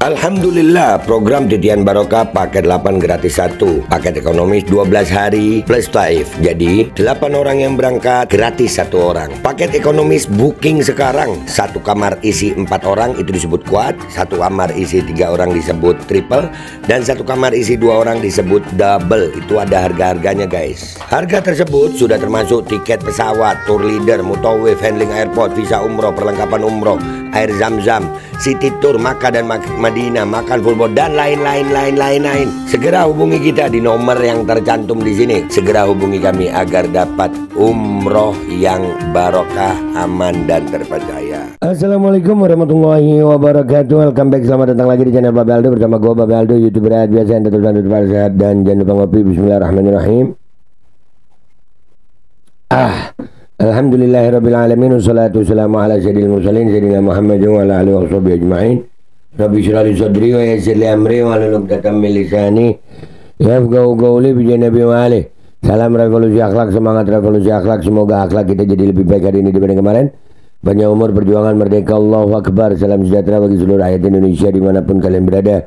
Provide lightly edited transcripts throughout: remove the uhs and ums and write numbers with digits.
Alhamdulillah, program Titian Barokah paket 8 gratis 1, paket ekonomis 12 hari plus taif. Jadi 8 orang yang berangkat gratis 1 orang. Paket ekonomis booking sekarang, 1 kamar isi 4 orang itu disebut quad, 1 kamar isi 3 orang disebut triple, dan 1 kamar isi 2 orang disebut double. Itu ada harga-harganya guys. Harga tersebut sudah termasuk tiket pesawat, tour leader, mutawif, handling airport, visa umroh, perlengkapan umroh, air zam-zam, city tour, Makkah dan Madinah, makan full board, dan lain-lain. Segera hubungi kita di nomor yang tercantum di sini. Segera hubungi kami agar dapat umroh yang barokah, aman dan terpercaya. Assalamualaikum warahmatullahi wabarakatuh. Welcome back, selamat datang lagi di channel Babe Aldo bersama gue Babe Aldo, YouTuber rakyat biasa yang tetap sehat dan jangan lupa ngopi. Bismillahirrahmanirrahim. Alhamdulillahirrabbilalamin. Wassalatu wassalamu ala sayyidil mursalin Sayyidina Muhammad wa ala alihi wa sahbihi ajma'in. Rabbi shrah li sadri wa yassir li amri wa hlul 'uqdatam min lisani yafqahu qawli bi Nabi wa ali. Salam revolusi akhlak, semangat revolusi akhlak. Semoga akhlak kita jadi lebih baik hari ini dibanding kemarin. Panjang umur, perjuangan, merdeka, Allahu Akbar. Salam sejahtera bagi seluruh rakyat Indonesia dimanapun kalian berada.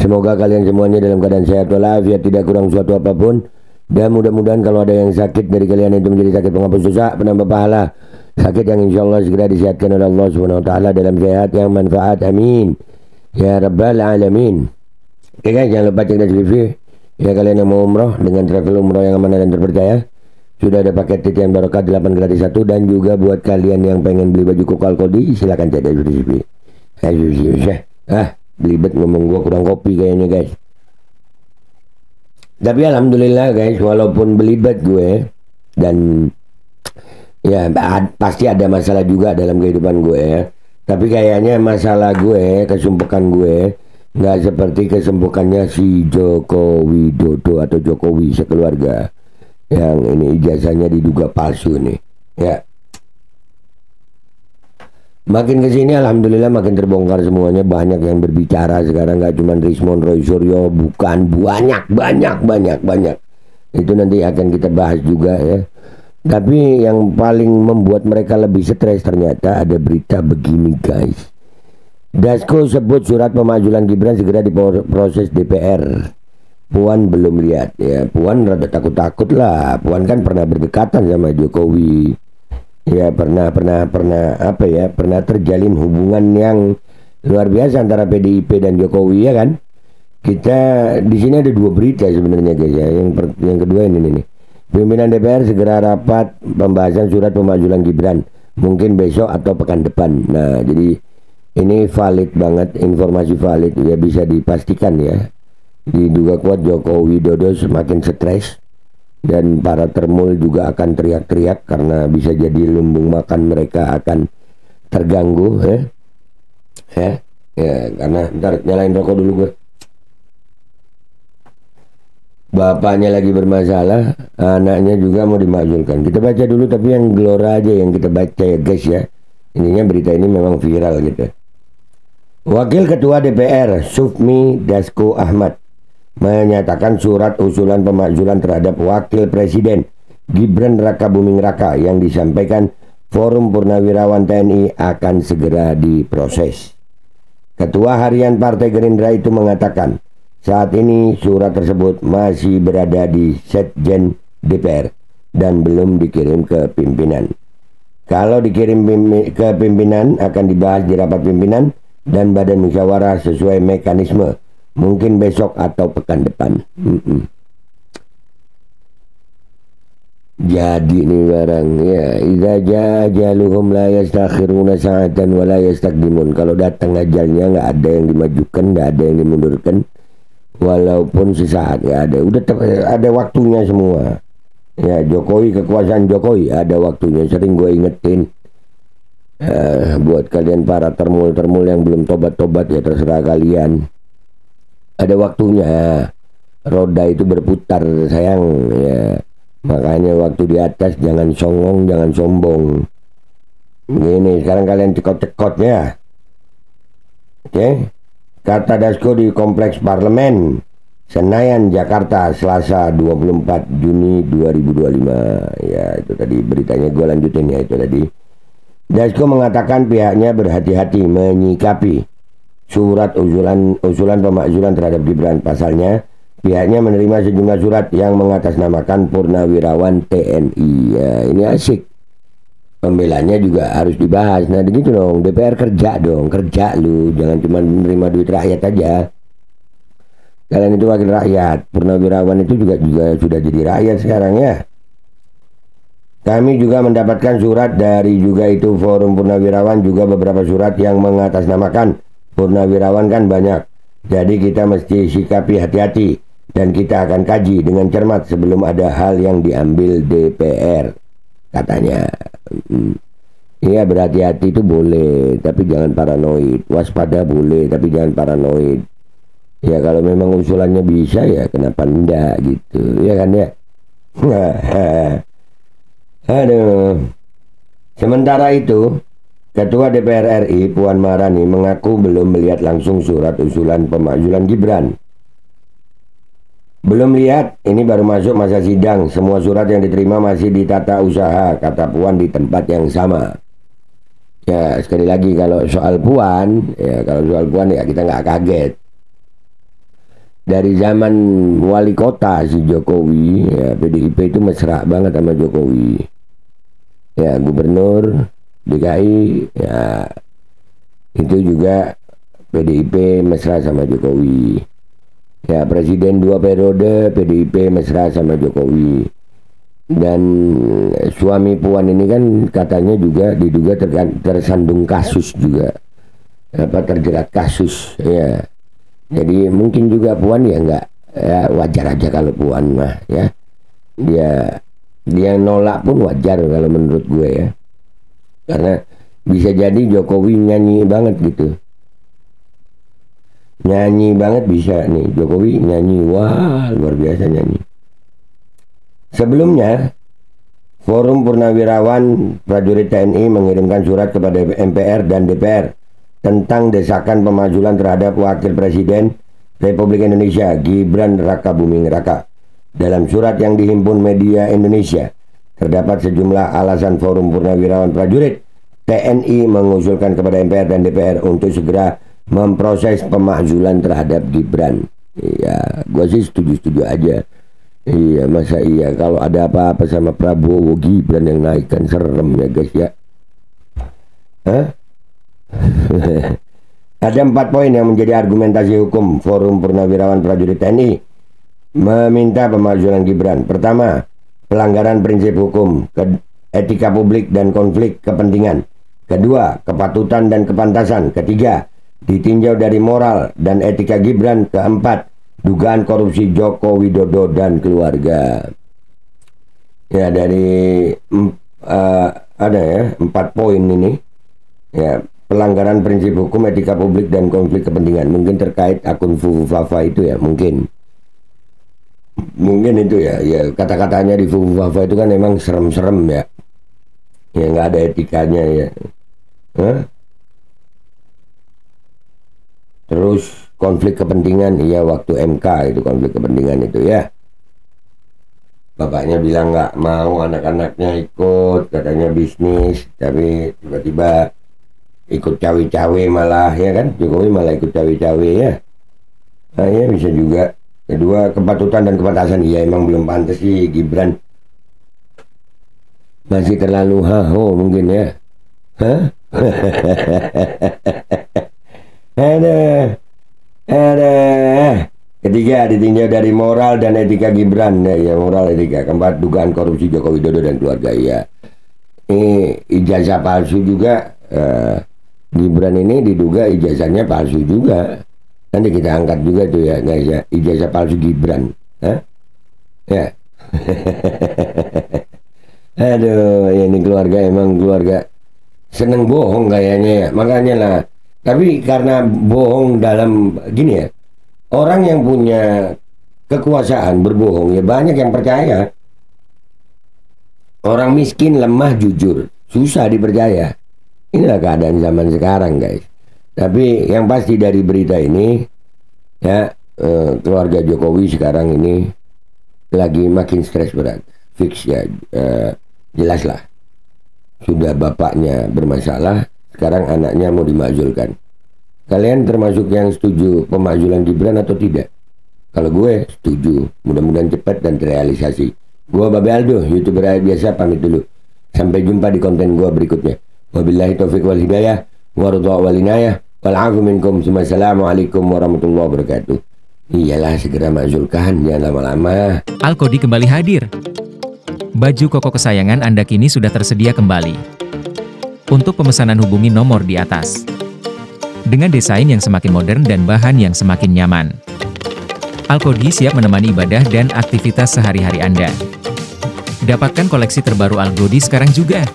Semoga kalian semuanya dalam keadaan sehat walafiat, tidak kurang suatu apapun. Dan mudah-mudahan kalau ada yang sakit dari kalian itu menjadi sakit penghapus dosa, penambah pahala, sakit yang insya Allah segera disehatkan oleh Allah Subhanahu Wa Taala dalam sehat yang manfaat, amin ya rabbal alamin. Oke guys, jangan lupa cek deskripsi ya kalian yang mau umroh dengan travel umroh yang aman dan terpercaya. Sudah ada paket Titian Barokah 8 gratis 1, dan juga buat kalian yang pengen beli baju koko alkodi silakan cek deskripsi. Belibet ngomong gua kurang kopi kayaknya guys. Tapi alhamdulillah guys, walaupun belibet gue dan ya pasti ada masalah juga dalam kehidupan gue ya. Tapi kayaknya masalah gue, kesumpukan gue nggak seperti kesumpukannya si Joko Widodo atau Jokowi sekeluarga yang ini ijazahnya diduga palsu nih ya. Makin kesini alhamdulillah makin terbongkar semuanya. Banyak yang berbicara sekarang, nggak cuma Rismon, Roy Suryo, bukan, banyak. Itu nanti akan kita bahas juga ya. Tapi yang paling membuat mereka lebih stres ternyata ada berita begini guys. Dasko sebut surat pemakzulan Gibran segera diproses DPR. Puan belum lihat ya. Puan rada takut-takut lah. Puan kan pernah berdekatan sama Jokowi. Ya pernah terjalin hubungan yang luar biasa antara PDIP dan Jokowi ya kan. Kita di sini ada 2 berita sebenarnya guys ya. Yang kedua ini nih. Pimpinan DPR segera rapat pembahasan surat pemakzulan Gibran, mungkin besok atau pekan depan. Nah jadi ini valid banget, informasi valid ya, bisa dipastikan ya. Diduga kuat Joko Widodo semakin stres. Dan para termul juga akan teriak-teriak karena bisa jadi lumbung makan mereka akan terganggu ya karena ntar nyalain rokok dulu gue. Bapaknya lagi bermasalah, anaknya juga mau dimakzulkan. Kita baca dulu tapi yang gelora aja yang kita baca ya guys ya. Intinya berita ini memang viral gitu. Wakil Ketua DPR Sufmi Dasko Ahmad menyatakan surat usulan pemakzulan terhadap Wakil Presiden Gibran Raka Buming Raka yang disampaikan Forum Purnawirawan TNI akan segera diproses. Ketua Harian Partai Gerindra itu mengatakan saat ini surat tersebut masih berada di Sekjen DPR dan belum dikirim ke pimpinan. Kalau dikirim ke pimpinan akan dibahas di rapat pimpinan dan badan musyawarah sesuai mekanisme. Mungkin besok atau pekan depan. Jadi nih barang ya, idza jaa ajaluhum la yastakhiruna sa'atan wa la yastaqdimun. Kalau datang ajalnya nggak ada yang dimajukan, nggak ada yang dimundurkan, walaupun sesaat ya ada. Udah ada waktunya semua. Ya Jokowi, kekuasaan Jokowi ada waktunya. Sering gue ingetin. Buat kalian para termul yang belum tobat ya terserah kalian. Ada waktunya, roda itu berputar sayang ya. Makanya waktu di atas jangan songong, jangan sombong. Gini sekarang kalian cekot-cekotnya. Oke. Kata Dasko di Kompleks Parlemen Senayan, Jakarta, Selasa 24 Juni 2025. Ya itu tadi beritanya, gue lanjutin ya itu tadi. Dasko mengatakan pihaknya berhati-hati menyikapi surat usulan pemakzulan terhadap Gibran. Pasalnya, pihaknya menerima sejumlah surat yang mengatasnamakan purnawirawan TNI. Ya, ini asik. Pembelanya juga harus dibahas. Nah, begitu dong. DPR kerja dong, kerja lu. Jangan cuma menerima duit rakyat aja. Kalian itu wakil rakyat. Purnawirawan itu juga sudah jadi rakyat sekarang ya. Kami juga mendapatkan surat dari juga itu Forum Purnawirawan, juga beberapa surat yang mengatasnamakan purnawirawan kan banyak. Jadi kita mesti sikapi hati-hati dan kita akan kaji dengan cermat sebelum ada hal yang diambil DPR, katanya. Iya, berhati-hati itu boleh, tapi jangan paranoid. Waspada boleh, tapi jangan paranoid. Ya kalau memang usulannya bisa ya kenapa enggak gitu, ya kan ya. Aduh. Sementara itu, Ketua DPR RI Puan Maharani mengaku belum melihat langsung surat usulan pemakzulan Gibran. Belum lihat, ini baru masuk masa sidang. Semua surat yang diterima masih ditata usaha, kata Puan di tempat yang sama. Ya sekali lagi kalau soal Puan ya kita nggak kaget. Dari zaman wali kota si Jokowi, ya PDIP itu mesra banget sama Jokowi. Ya gubernur DKI, ya itu juga PDIP mesra sama Jokowi. Ya presiden 2 periode PDIP mesra sama Jokowi. Dan suami Puan ini kan katanya juga diduga tersandung kasus juga, terjerat kasus ya. Jadi mungkin juga Puan ya nggak, ya wajar aja kalau Puan mah ya. Dia nolak pun wajar kalau menurut gue ya. Karena bisa jadi Jokowi nyanyi banget gitu. Nyanyi banget bisa nih, Jokowi nyanyi, wah luar biasa nyanyi. Sebelumnya, Forum Purnawirawan Prajurit TNI mengirimkan surat kepada MPR dan DPR tentang desakan pemakzulan terhadap Wakil Presiden Republik Indonesia Gibran Rakabuming Raka. Dalam surat yang dihimpun media Indonesia, terdapat sejumlah alasan Forum Purnawirawan Prajurit TNI mengusulkan kepada MPR dan DPR untuk segera memproses pemakzulan terhadap Gibran. Iya, gue sih setuju-setuju aja. Iya, masa iya kalau ada apa-apa sama Prabowo Gibran yang naik kan serem ya guys ya. Hah? Ada 4 poin yang menjadi argumentasi hukum Forum Purnawirawan Prajurit TNI meminta pemakzulan Gibran. Pertama, pelanggaran prinsip hukum, etika publik dan konflik kepentingan. Kedua, kepatutan dan kepantasan. Ketiga, ditinjau dari moral dan etika Gibran. Keempat, dugaan korupsi Joko Widodo dan keluarga. Ya dari ada ya 4 poin ini. Ya, pelanggaran prinsip hukum, etika publik dan konflik kepentingan. Mungkin terkait akun Fufu Fafa itu ya, mungkin itu ya. Ya kata-katanya di Fufu Fafa itu kan emang serem-serem ya. Ya nggak ada etikanya ya. Hah? Terus konflik kepentingan, iya waktu MK itu konflik kepentingan itu ya. Bapaknya bilang nggak mau anak-anaknya ikut, katanya bisnis, tapi tiba-tiba ikut cawe-cawe malah ya kan, Jokowi malah ikut cawe-cawe ya. Nah ya bisa juga. Kedua, kepatutan dan kepantasan, iya emang belum pantas sih Gibran. Masih terlalu haho mungkin ya. Hah? Ada. Ketiga, ditinjau dari moral dan etika Gibran. Ya, moral etika. Keempat, dugaan korupsi Joko Widodo dan keluarga. Ya, ini ijazah palsu juga. Gibran ini diduga ijazahnya palsu juga. Nanti kita angkat juga tuh ya guys ya, ijazah palsu Gibran. Hah? Ya. Aduh, ya ini keluarga emang keluarga seneng bohong kayaknya ya. Makanya lah. Tapi karena bohong dalam gini ya, orang yang punya kekuasaan berbohong ya banyak yang percaya. Orang miskin, lemah, jujur, susah dipercaya. Inilah keadaan zaman sekarang guys. Tapi yang pasti dari berita ini ya, keluarga Jokowi sekarang ini lagi makin stres berat. Fix ya, jelas lah. Sudah bapaknya bermasalah, sekarang anaknya mau dimakzulkan. Kalian termasuk yang setuju pemakzulan Gibran atau tidak? Kalau gue setuju, mudah-mudahan cepat dan terrealisasi. Gue Babe Aldo, YouTuber rakyat biasa, pamit dulu. Sampai jumpa di konten gue berikutnya. Wabillahi taufiq wal hidayah, waridha wal inayah, wal afu minkum. Assalamualaikum warahmatullahi wabarakatuh. Iyalah, segera makzulkan, jangan lama-lama. Alkodi kembali hadir. Baju koko kesayangan Anda kini sudah tersedia kembali. Untuk pemesanan hubungi nomor di atas. Dengan desain yang semakin modern dan bahan yang semakin nyaman. Alkodi siap menemani ibadah dan aktivitas sehari-hari Anda. Dapatkan koleksi terbaru Alkodi sekarang juga.